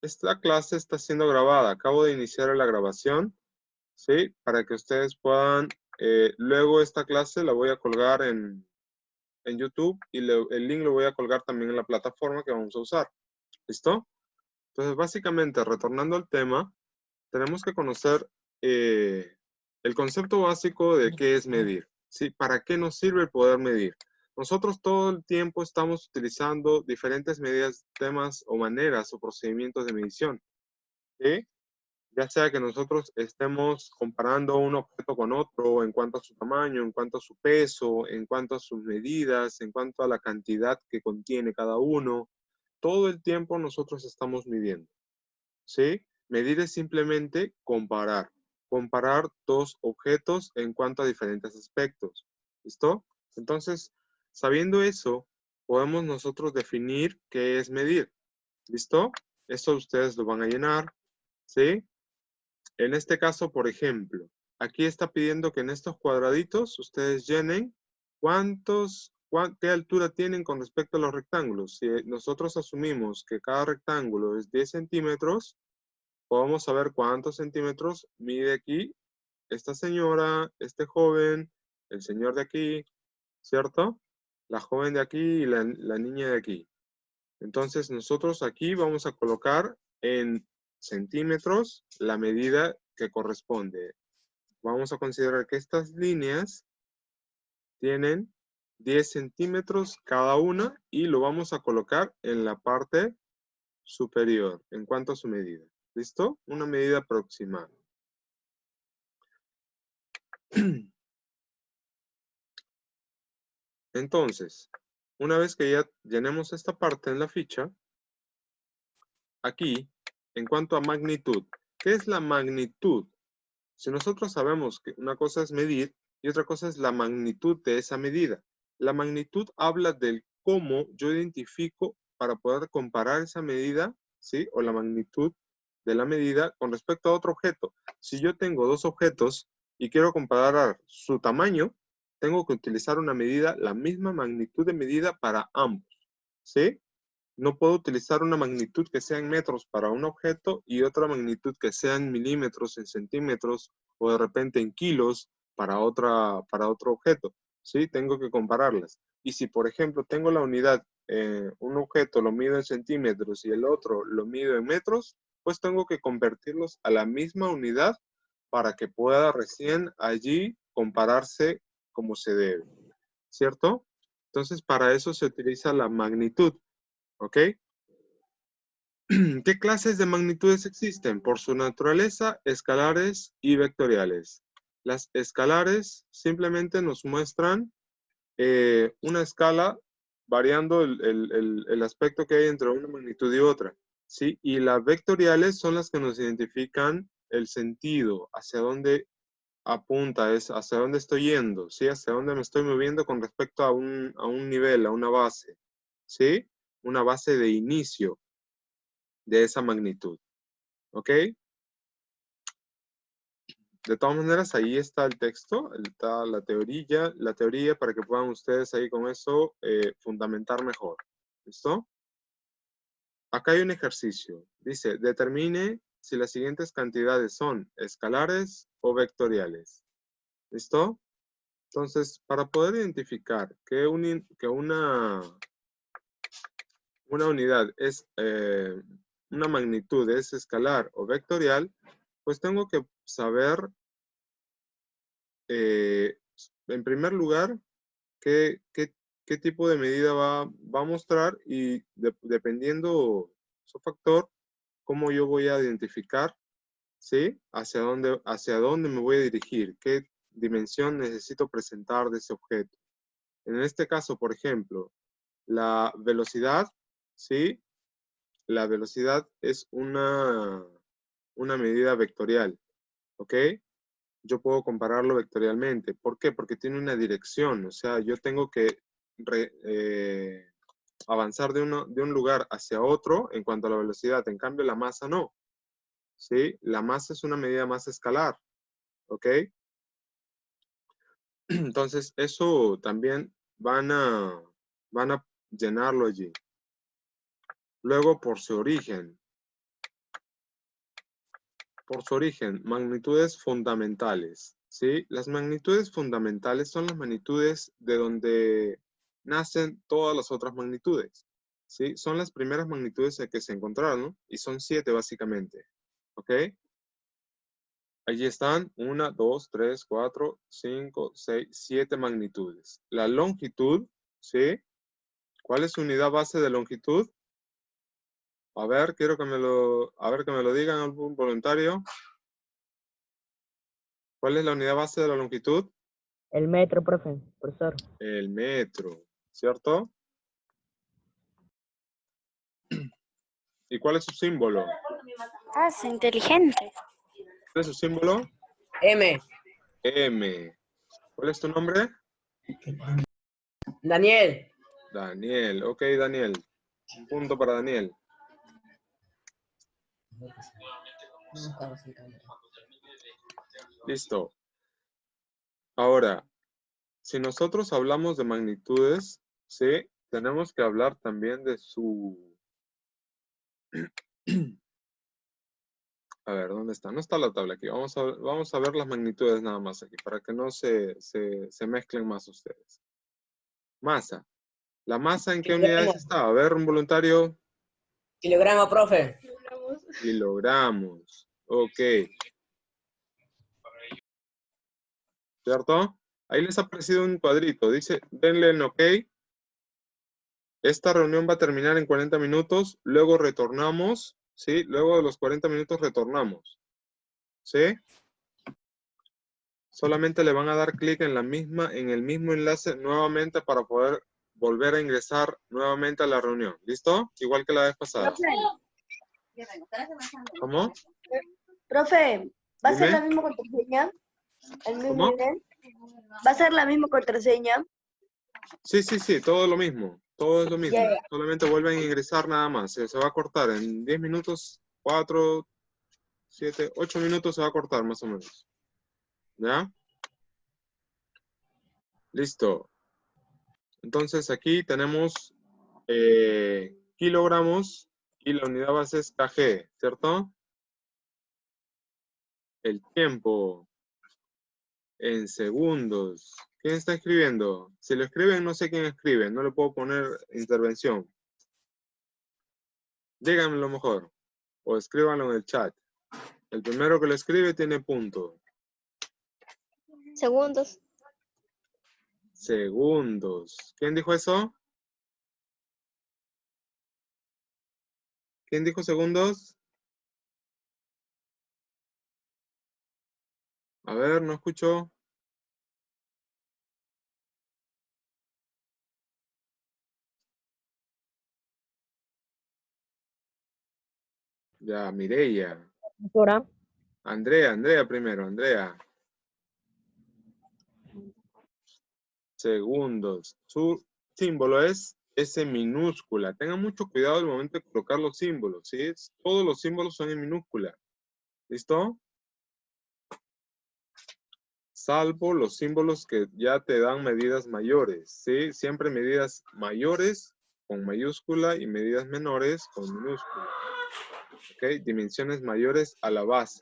Esta clase está siendo grabada. Acabo de iniciar la grabación, ¿sí? Para que ustedes puedan, luego esta clase la voy a colgar en YouTube y el link lo voy a colgar también en la plataforma que vamos a usar. ¿Listo? Entonces, básicamente, retornando al tema, tenemos que conocer el concepto básico de qué es medir, ¿sí? ¿Para qué nos sirve el poder medir? Nosotros todo el tiempo estamos utilizando diferentes medidas, temas o maneras o procedimientos de medición, ¿sí? Ya sea que nosotros estemos comparando un objeto con otro en cuanto a su tamaño, en cuanto a su peso, en cuanto a sus medidas, en cuanto a la cantidad que contiene cada uno, todo el tiempo nosotros estamos midiendo, ¿sí? Medir es simplemente comparar. Comparar dos objetos en cuanto a diferentes aspectos. ¿Listo? Entonces, sabiendo eso, podemos nosotros definir qué es medir. ¿Listo? Eso ustedes lo van a llenar, ¿sí? En este caso, por ejemplo, aquí está pidiendo que en estos cuadraditos ustedes llenen qué altura tienen con respecto a los rectángulos. Si nosotros asumimos que cada rectángulo es 10 centímetros, podemos saber cuántos centímetros mide aquí esta señora, este joven, el señor de aquí, ¿cierto? La joven de aquí y la niña de aquí. Entonces nosotros aquí vamos a colocar en centímetros la medida que corresponde. Vamos a considerar que estas líneas tienen 10 centímetros cada una y lo vamos a colocar en la parte superior en cuanto a su medida. ¿Listo? Una medida aproximada. Entonces, una vez que ya llenemos esta parte en la ficha, aquí, en cuanto a magnitud, ¿qué es la magnitud? Si nosotros sabemos que una cosa es medir y otra cosa es la magnitud de esa medida. La magnitud habla del cómo yo identifico para poder comparar esa medida, ¿sí? O la magnitud de la medida con respecto a otro objeto. Si yo tengo dos objetos y quiero comparar su tamaño, tengo que utilizar una medida, la misma magnitud de medida para ambos, ¿sí? No puedo utilizar una magnitud que sea en metros para un objeto y otra magnitud que sea en milímetros, en centímetros o de repente en kilos para otro objeto. ¿Sí? Tengo que compararlas. Y si, por ejemplo, tengo la unidad, un objeto lo mido en centímetros y el otro lo mido en metros, pues tengo que convertirlos a la misma unidad para que pueda recién allí compararse como se debe. ¿Cierto? Entonces, para eso se utiliza la magnitud. ¿Ok? ¿Qué clases de magnitudes existen? Por su naturaleza, escalares y vectoriales. Las escalares simplemente nos muestran una escala variando el aspecto que hay entre una magnitud y otra, ¿sí? Y las vectoriales son las que nos identifican el sentido, hacia dónde apunta, es hacia dónde estoy yendo, ¿sí? Hacia dónde me estoy moviendo con respecto a un nivel, a una base, ¿sí? Una base de inicio de esa magnitud. ¿Ok? De todas maneras, ahí está el texto, está la teoría para que puedan ustedes ahí con eso fundamentar mejor. ¿Listo? Acá hay un ejercicio. Dice, determine si las siguientes cantidades son escalares o vectoriales. ¿Listo? Entonces, para poder identificar que una unidad es, una magnitud es escalar o vectorial, pues tengo que saber, eh, en primer lugar, qué tipo de medida va a mostrar y dependiendo su factor, cómo yo voy a identificar, ¿sí? Hacia dónde me voy a dirigir, qué dimensión necesito presentar de ese objeto. En este caso, por ejemplo, la velocidad, ¿sí? La velocidad es una medida vectorial, ¿ok? Yo puedo compararlo vectorialmente. ¿Por qué? Porque tiene una dirección, o sea, yo tengo que avanzar de un lugar hacia otro en cuanto a la velocidad. En cambio, la masa no, ¿sí? La masa es una medida más escalar, ¿ok? Entonces, eso también van a llenarlo allí. Luego, por su origen. por su origen, magnitudes fundamentales, ¿sí? Las magnitudes fundamentales son las magnitudes de donde nacen todas las otras magnitudes, ¿sí? Son las primeras magnitudes que se encontraron, ¿no? Y son 7 básicamente, ¿ok? Allí están 1, 2, 3, 4, 5, 6, 7 magnitudes. La longitud, ¿sí? ¿Cuál es su unidad base de longitud? A ver, quiero que me lo digan algún voluntario. ¿Cuál es la unidad base de la longitud? El metro, profesor. El metro, ¿cierto? ¿Y cuál es su símbolo? Ah, es inteligente. ¿Cuál es su símbolo? M. M. ¿Cuál es tu nombre? Daniel. Daniel. Ok, Daniel. Punto para Daniel. Listo. Ahora, si nosotros hablamos de magnitudes, ¿sí? Tenemos que hablar también de su... A ver, ¿dónde está? No está la tabla aquí. Vamos a ver las magnitudes nada más aquí, para que no se mezclen más ustedes. Masa. ¿La masa en qué unidades está? A ver, un voluntario. Kilogramo, profe. Kilogramos. Ok. ¿Cierto? Ahí les ha aparecido un cuadrito. Dice, denle en OK. Esta reunión va a terminar en 40 minutos. Luego retornamos. ¿Sí? Luego de los 40 minutos retornamos. ¿Sí? Solamente le van a dar clic en el mismo enlace nuevamente para poder volver a ingresar nuevamente a la reunión. ¿Listo? Igual que la vez pasada. ¿Cómo? Profe, ¿va a ser Dime. la misma contraseña? ¿El mismo ¿Cómo? email? ¿Va a ser la misma contraseña? Sí, todo lo mismo. Todo es lo mismo. Ya. Solamente vuelven a ingresar nada más. Se va a cortar en 10 minutos, 4, 7, 8 minutos se va a cortar más o menos. ¿Ya? Listo. Entonces aquí tenemos kilogramos y la unidad base es kg, ¿cierto? El tiempo en segundos. ¿Quién está escribiendo? Si lo escriben, no sé quién escribe. No le puedo poner intervención. Díganmelo mejor. O escríbanlo en el chat. El primero que lo escribe tiene punto. Segundos. Segundos. ¿Quién dijo eso? ¿Quién dijo segundos? A ver, no escucho. Ya, Mireia. Profesora. Andrea primero, Andrea. Segundos. Su símbolo es S minúscula. Tengan mucho cuidado al momento de colocar los símbolos, ¿sí? Todos los símbolos son en minúscula. ¿Listo? Salvo los símbolos que ya te dan medidas mayores, ¿sí? Siempre medidas mayores con mayúscula y medidas menores con minúscula. ¿Ok? Dimensiones mayores a la base.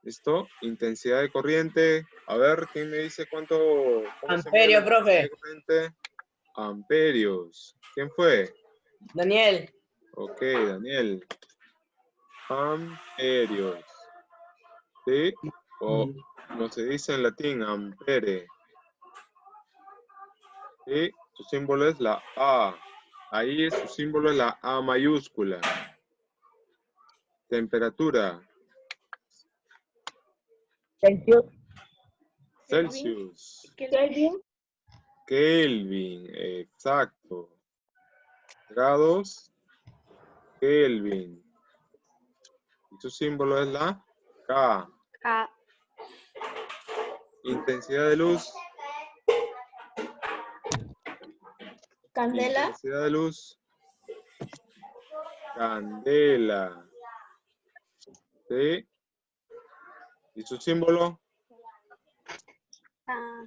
¿Listo? Intensidad de corriente. A ver, ¿quién me dice cómo se mide la Amperio, profe. intensidad de corriente? Amperios. ¿Quién fue? Daniel. Ok, Daniel. Amperios. ¿Sí? O como se dice en latín, ampere. ¿Sí? Su símbolo es la A. Ahí su símbolo es la A mayúscula. Temperatura. Celsius. Celsius. Kelvin. Kelvin. Exacto. Grados. Kelvin. Y su símbolo es la K. Ah, Intensidad de luz. Candela. Intensidad de luz. Candela. ¿Sí? ¿Y su símbolo? ah,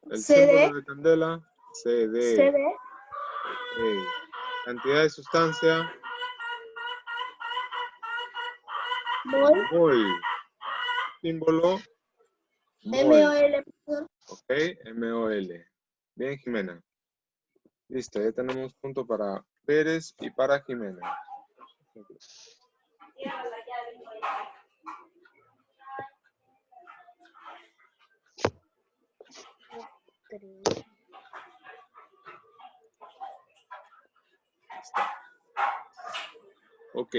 El CD. símbolo de candela. CD. CD. Ok. Cantidad de sustancia. Mol. Símbolo mol. MOL. Ok, MOL. Bien, Jimena. Listo, ya tenemos punto para Pérez y para Jimena. Ok.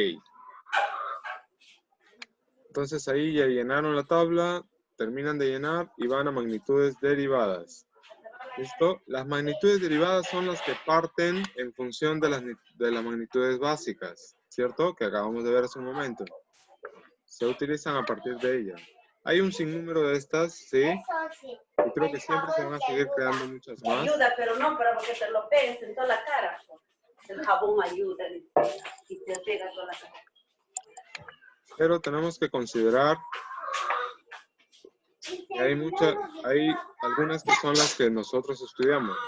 Entonces ahí ya llenaron la tabla, terminan de llenar y van a magnitudes derivadas. ¿Listo? Las magnitudes derivadas son las que parten en función de las magnitudes básicas, ¿cierto? Que acabamos de ver hace un momento. Se utilizan a partir de ellas. Hay un sinnúmero de estas, ¿sí? Y creo que siempre se van a seguir creando muchas más. Ayuda, pero no para porque te lo pegues en toda la cara. El jabón ayuda y te pega toda la cara. Pero tenemos que considerar que hay algunas que son las que nosotros estudiamos.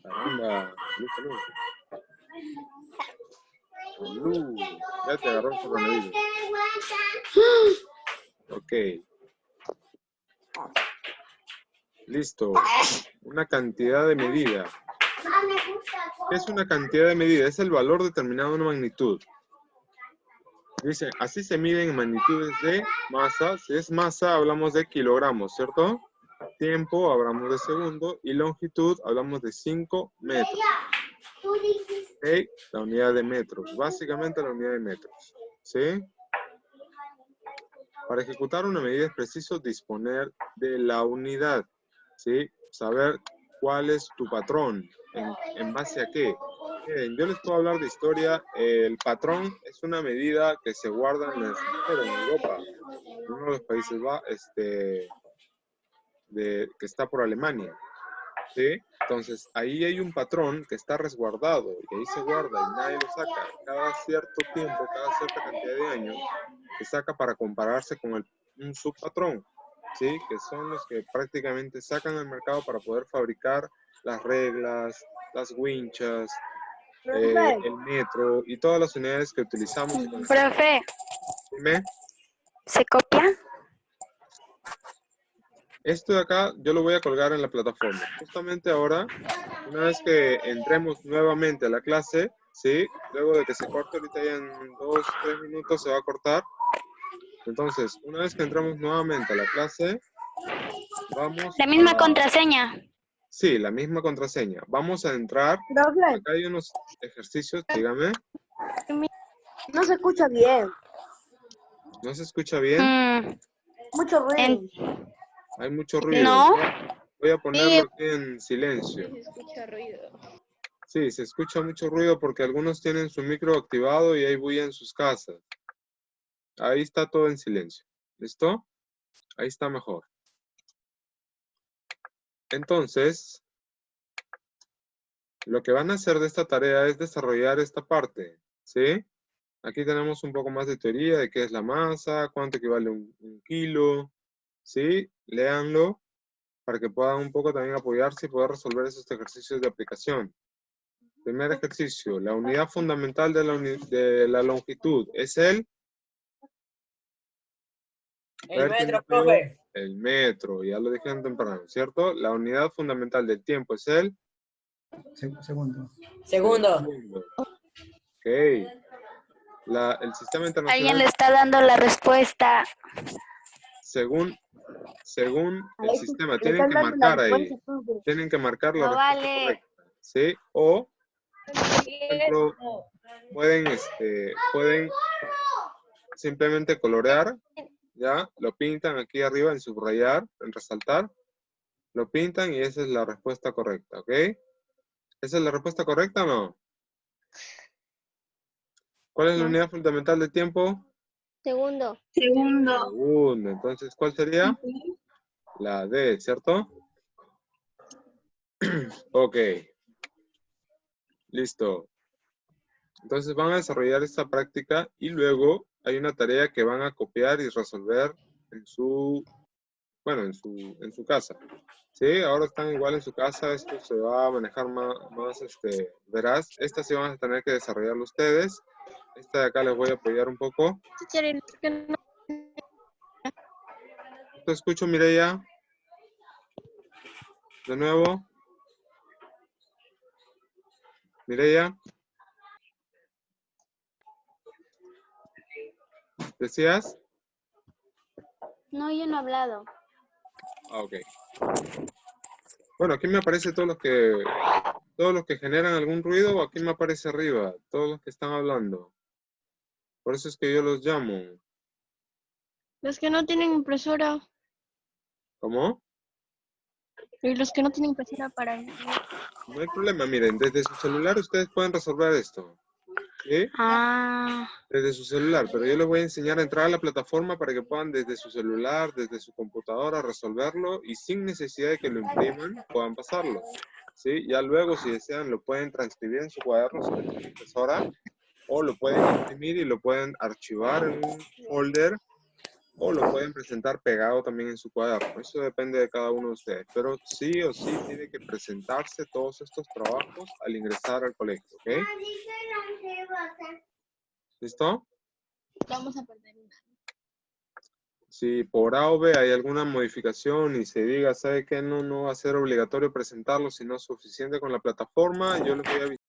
Caramba, salud. Salud. Ya te agarró el coronavirus. Ok. Listo. Una cantidad de medida. ¿Qué es una cantidad de medida? Es el valor determinado de una magnitud. Dice, así se miden en magnitudes de masa. Si es masa, hablamos de kilogramos, ¿cierto? Tiempo, hablamos de segundo. Y longitud, hablamos de 5 metros. ¿Ok? La unidad de metros. Básicamente la unidad de metros. ¿Sí? Para ejecutar una medida es preciso disponer de la unidad. ¿Sí? Saber cuál es tu patrón. ¿En base a qué? Miren, yo les puedo hablar de historia. El patrón es una medida que se guarda en Europa, en uno de los países que está por Alemania. ¿Sí? Entonces, ahí hay un patrón que está resguardado y ahí se guarda y nadie lo saca. Cada cierto tiempo, cada cierta cantidad de años, se saca para compararse con un subpatrón, ¿sí? Que son los que prácticamente sacan al mercado para poder fabricar las reglas, las winchas, el metro y todas las unidades que utilizamos. Profe, Dime. ¿se copia? Esto de acá yo lo voy a colgar en la plataforma. Justamente ahora, una vez que entremos nuevamente a la clase, ¿sí? Luego de que se corte ahorita ya en 2, 3 minutos se va a cortar. Entonces, una vez que entramos nuevamente a la clase, vamos La misma a... contraseña. Sí, la misma contraseña. Vamos a entrar. Profe, Acá hay unos ejercicios, dígame. no se escucha bien. ¿No se escucha bien? Mucho ruido. Hay mucho ruido. No. Voy a ponerlo aquí en silencio. Se escucha ruido. Sí, se escucha mucho ruido porque algunos tienen su micro activado y hay bulla en sus casas. Ahí está todo en silencio. ¿Listo? Ahí está mejor. Entonces, lo que van a hacer de esta tarea es desarrollar esta parte. ¿Sí? Aquí tenemos un poco más de teoría de qué es la masa, cuánto equivale un kilo. ¿Sí? Léanlo para que puedan un poco también apoyarse y poder resolver esos ejercicios de aplicación. Primer ejercicio, la unidad fundamental de la longitud es el metro, profe. El metro, ya lo dije temprano, ¿cierto? La unidad fundamental del tiempo es el Segundo. Ok. El sistema internacional. Alguien le está dando la respuesta. Según el Ahí sistema, le tienen están que dando la marcar ahí. respuesta, profe. Tienen que marcar la No respuesta vale. correcta. ¿Sí? O, por ejemplo, pueden simplemente colorear, ¿ya? Lo pintan aquí arriba en subrayar, en resaltar. Lo pintan y esa es la respuesta correcta, ¿ok? ¿Esa es la respuesta correcta o no? ¿Cuál es la unidad fundamental de tiempo? Segundo. Segundo. Entonces, ¿cuál sería? La D, ¿cierto? Ok. Listo. Entonces van a desarrollar esta práctica y luego hay una tarea que van a copiar y resolver en su casa. Sí, ahora están igual en su casa, esto se va a manejar más veraz. Esta sí van a tener que desarrollarlo ustedes Esta de acá les voy a apoyar un poco. ¿Te escucho, Mireia? De nuevo. Mireia. ¿Decías? No, yo no he hablado. Ah, ok. Bueno, aquí me aparece todos los que generan algún ruido, o aquí me aparece arriba, todos los que están hablando. Por eso es que yo los llamo. Los que no tienen impresora. ¿Cómo? Y los que no tienen impresora para... No hay problema, miren, desde su celular ustedes pueden resolver esto. ¿Sí? Ah, Desde su celular, pero yo les voy a enseñar a entrar a la plataforma para que puedan desde su celular, desde su computadora resolverlo y sin necesidad de que lo impriman, puedan pasarlo. ¿Sí? Ya luego, si desean, lo pueden transcribir en su cuaderno si les tienen impresora, o lo pueden imprimir y lo pueden archivar en un folder, o lo pueden presentar pegado también en su cuaderno. Eso depende de cada uno de ustedes. Pero sí o sí tiene que presentarse todos estos trabajos al ingresar al colegio, ¿ok? ¿Listo? Vamos a perder una. Si por A o B hay alguna modificación y se diga, ¿sabe qué? No va a ser obligatorio presentarlo, sino suficiente con la plataforma, yo les voy a avisar.